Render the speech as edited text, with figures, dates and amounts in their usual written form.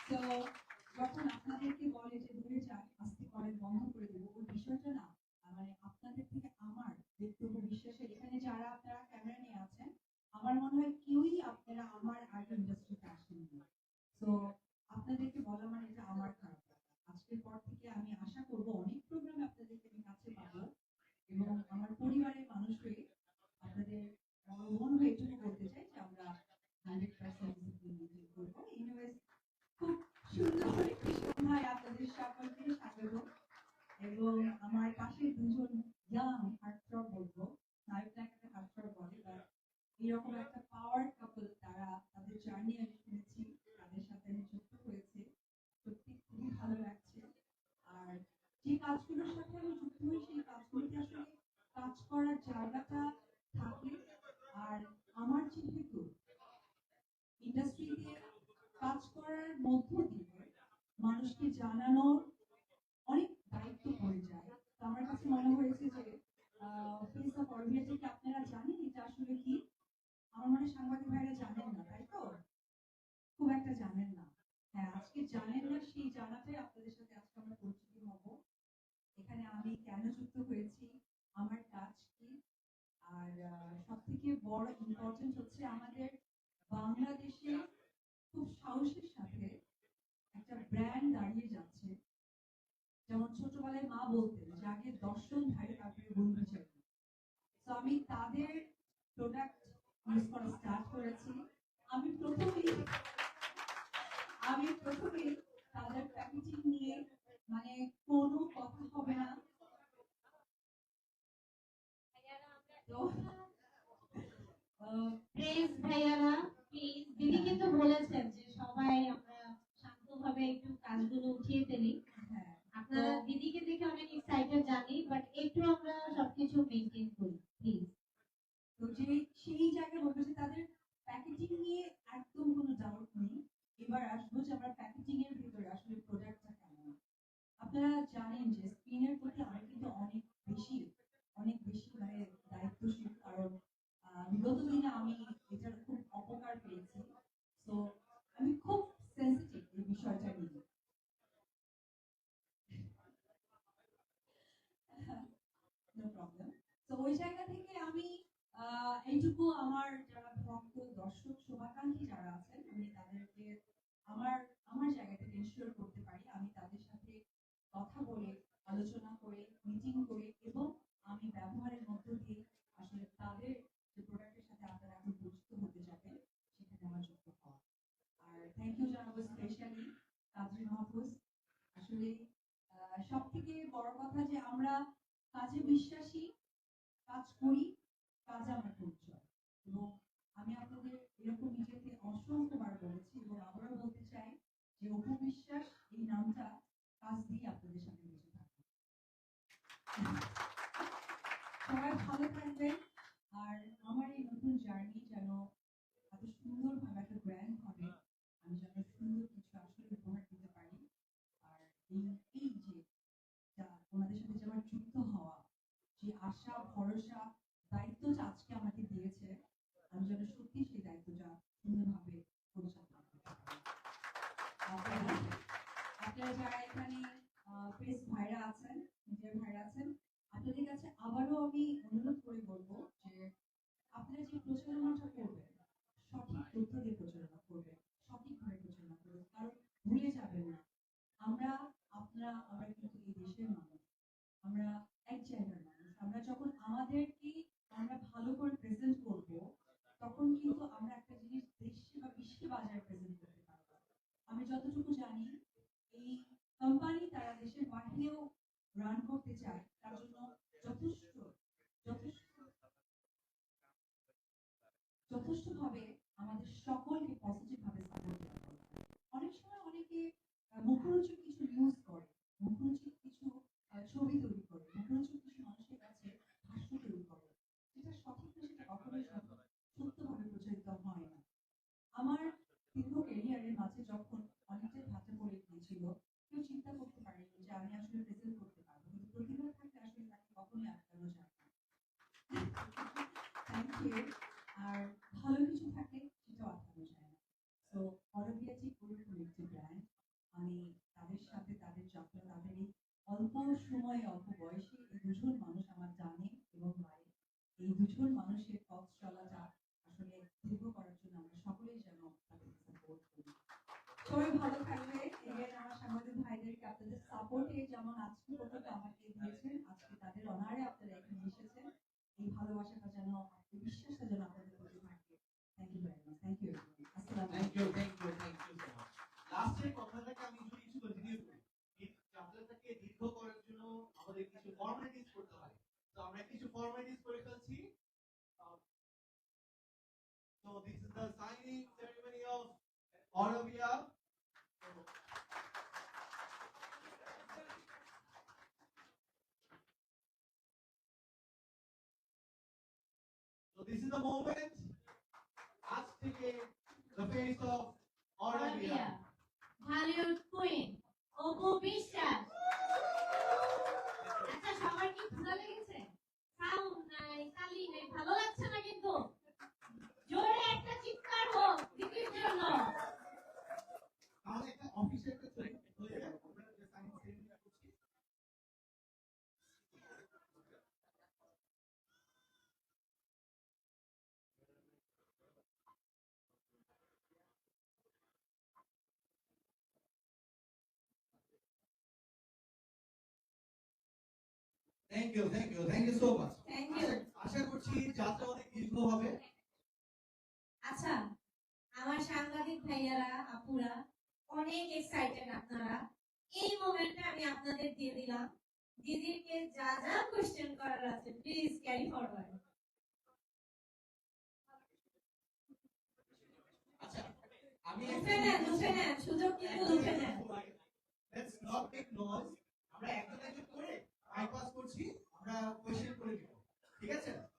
তো যখন আপনাদেরকে বলে যে দূরে যান আস্তে করেন বন্ধ করে দেবো ওই বিষয়টা না মানে আপনাদের থেকে আমার ব্যক্তিগত বিশ্বাসের এখানে যারা আপনারা ক্যামেরা নিয়ে আছেন আমার মনে হয় কেউই আপনারা আমার আগে ইন্ডাস্ট্রিতে আসেননি। তো আপনাদেরকে বলা মানে এটা আমার খারাপ লাগা। আজকের পর থেকে আমি আশা করব অনেক প্রোগ্রামে আপনাদেরকে আমি কাছে পাবো এবং আমার পরিবারের মানুষ হয়ে আপনাদের মন হয়ে এটুকু বলতে চাই যে আমরা 100% ডিসিপ্লিন মেনটেন করবো। এনিওয়েজ খুব সুন্দর একটি সন্ধ্যায় আপনাদের সকলকে স্বাগত এবং আমার পাশে দুজন ইয়াং হার্টথ্রব বলবো, নায়ক নায়িকাকে হার্টথ্রব বলে বা এরকম একটা পাওয়ার কাপল তারা তাদের জার্নি আমি শুনেছি, তাদের সাথে আমি যুক্ত হয়েছে, সত্যি খুবই ভালো লাগছে। আর যে কাজগুলোর সাথে আমি যুক্ত হই সেই কাজগুলোতে আসলে কাজ করার জায়গাটা থাকে। আর আমার যেহেতু ইন্ডাস্ট্রিতে কাজ করার মধ্য দিয়ে মানুষকে জানানোর অনেক দায়িত্ব পড়ে যায়। তো আমার কাছে মনে হয়েছে যে ফেস অফ অরবিয়াটিকে আপনারা জানেন এটা আসলে কি? আমার মনে হয় সাংবাদিক ভাইরা জানেন না, তাই তো? খুব একটা জানেন না। হ্যাঁ, আজকে জানেন না সেই জানাটাই আপনাদের সাথে আজকে আমরা পরিচিত হব। এখানে আমি কেন যুক্ত হয়েছি, আমার কাজ কি, আর সব থেকে বড় ইম্পর্টেন্ট হচ্ছে আমাদের বাংলাদেশে খুব সাহসের সাথে একটা ব্র্যান্ড দাঁড়িয়ে যাচ্ছে। যেমন ছোটবেলায় মা বলতেন যে আগে দর্শন ধারে তারপরে বন্ধু চাই। তো আমি তাদের প্রোডাক্ট ইউজ করা স্টার্ট করেছি। আমি প্রথমেই আমি প্রথমেই তাদের প্যাকেজিং নিয়ে মানে কোনো কথা হবে না। তো প্লিজ ভাইয়ারা, প্লিজ দিদি কিন্তু বলেছেন যে সবাই আমরা শান্তভাবে একটু কাজগুলো উঠিয়ে ফেলি। হ্যাঁ, আপনারা দিদিকে দেখে অনেক এক্সাইটেড জানি, বাট একটু আমরা সবকিছু মেনটেন করি প্লিজ। তো যে সেই জায়গায় বলবো যে তাদের প্যাকেজিং নিয়ে একদম কোনো ডাউট নেই। এবার আসবো যে আমরা প্যাকেজিং এর ভিতরে আসলে প্রোডাক্টটা কেমন। আপনারা জানেন যে স্কিনের প্রতি আমি কিন্তু অনেক বেশি মানে দায়িত্বশীল, কারণ বিগত দিনে আমি এটার খুব অপকার পেয়েছি। তো আমি খুব সেন্সিটিভ এই বিষয়টা নিয়ে। No problem. তো ওই জায়গা থেকে আমি এইটুকু আমার যারা ভক্ত দর্শক শুভাকাঙ্ক্ষী যারা আছেন আমি তাদেরকে আমার আমার জায়গা থেকে এনশিওর করতে পারি আমি তাদের সাথে কথা বলে আলোচনা করে মিটিং করে এবং আমি ব্যবহারের মধ্য দিয়ে আসলে তাদের যে প্রোডাক্টের সাথে আপনারা এখন পরিচিত হতে যাবেন সেখানে আমার যুক্ত হওয়া। আর থ্যাংক ইউ জানাবো স্পেশালি কাজী মাহফুজ। আসলে সব থেকে বড় কথা যে আমরা কাজে বিশ্বাসী, কাজ করি, কাজ আমার পরিচয়। এবং আমি আপনাদের এরকম নিজেকে অসংখ্যবার বলেছি এবং আবারও বলতে চাই যে অপু বিশ্বাস এই নামটা কাজ দিয়ে আপনাদের সাথে বেঁচে থাকবে। সবাই ভালো থাকবেন। আর আমার এই নতুন জার্নি যেন এত সুন্দরভাবে একটা ব্র্যান্ড হবে, আমি যেন সুন্দর কিছু আসলে উপহার দিতে পারি। আর এই এই যে যা ওনাদের সাথে যে আমার যুক্ত হওয়া, যে আশা ভরসা দায়িত্বটা আজকে আমাকে দিয়েছে, আমি যেন সত্যি সেই দায়িত্বটা সুন্দরভাবে পরিচালনা করতে পারি। আপনারা আপনারা যারা এখানে প্রেস ভাইরা আছেন, মিডিয়ার ভাইরা আছেন, আপনাদের কাছে আবারও আমি অনুরোধ করে বলবো যে আপনারা যে প্রচারণাটা করবেন সঠিক তথ্য দিয়ে প্রচারণা করবেন, সঠিকভাবে প্রচারণা করবেন, কারণ ভুলে যাবেন না আমরা আমরা কিন্তু এই দেশের মানুষ, আমরা এক জায়গার মানুষ। আমরা যখন আমাদেরকে আমরা ভালো করে প্রেজেন্ট করব তখন কিন্তু আমরা একটা জিনিস দেশে বা বিশ্বে বাজারে প্রেজেন্ট করতে পারবো। আমি যতটুকু জানি এই কোম্পানি তারা দেশের বাহিরেও রান করতে চায়, তার জন্য যথেষ্ট যথেষ্ট যথেষ্টভাবে আমাদের সকলকে পজিটিভ ভাবে সাপোর্ট দেওয়া দরকার। অনেক সময় অনেকে মুখরোচক কিছু নিউজ করে, মুখরোচক কিছু ছবি তৈরি করে, মুখরোচক কিছু মানুষের কাছে ভাষ্য তৈরি করে, যেটা সঠিক না সেটা কখনোই সত্যভাবে প্রচারিত হয় না। আমার দীর্ঘ ক্যারিয়ারের মাঝে যখন অনেকটাই ভাটা পড়ে গিয়েছিল, কেউ চিন্তা করতে পারেনি যে আমি আসলে প্রেজেন্ট করতে পারবো, কিন্তু প্রতিভা থাকলে আসলে তাকে কখনোই আটকানো যায় না। Thank you. আর ভালো কিছু থাকলে সেটাও আটকানো যায় না। সো অরবিয়াজি পুরোপুরি একটি ব্র্যান্ড, সময় অল্প বয়সে এই দুজন মানুষ আমার জানে এবং ভাই এই দুজন মানুষের পথ চলাটা আসলে দীর্ঘ করার জন্য আমরা সকলেই যেন তাদের সাপোর্ট করি। সবাই ভালো থাকবে। এগেন আমার সাংবাদিক ভাইদেরকে আপনাদের সাপোর্টে যেমন আজকে পর্যন্ত আমাকে দিয়েছেন, আজকে তাদের অনারে আপনারা এখানে এসেছেন। এই ভালোবাসাটা যেন বিশ্বাসটা যেন আপনাদের প্রতি থাকে। Thank you very much. Thank you. আসসালামু থ্যাংক আলাইকুম। You so much. লাস্টের কথাটাকে আমি যদি কিছু কন্টিনিউ করি, এই যাত্রাটাকে দীর্ঘ করার জন্য আমাদের কিছু ফর্মালিটিস করতে হয়। তো আমরা কিছু ফর্মালিটিস করে ফেলছি। So this is the signing ceremony of Aurovia. So this is the moment. আজ থেকে the face of Aurovia. Hollywood queen Apu Biswas. আচ্ছা সবার কি ভালো লেগেছে? সাউন্ড নাই, তালি নেই, ভালো লাগছে না কিন্তু জোরে একটা চিৎকার হোক দিদির জন্য। তাহলে একটা অফিসে একটা ছবি হয়ে যায়, আমরা যে সাইন সেরেমনি করছি। Thank you so much. Thank you. আশা করছি যাত্রা অনেক দীর্ঘ হবে। আচ্ছা আমার সাংবাদিক ভাইয়ারা আপুরা অনেক এক্সাইটেড আপনারা। এই মোমেন্টে আমি আপনাদের দিয়ে দিলাম। দিদিকে যা যা কোশ্চেন করার আছে প্লিজ ক্যারি ফরওয়ার্ড। আচ্ছা আমি লুফে নেন সুযোগ কিন্তু লুফে নেন। Let's not make noise. আমরা একজন একজন করে বাইপাস করছি, আমরা কোশ্চেন করে দিব, ঠিক আছে?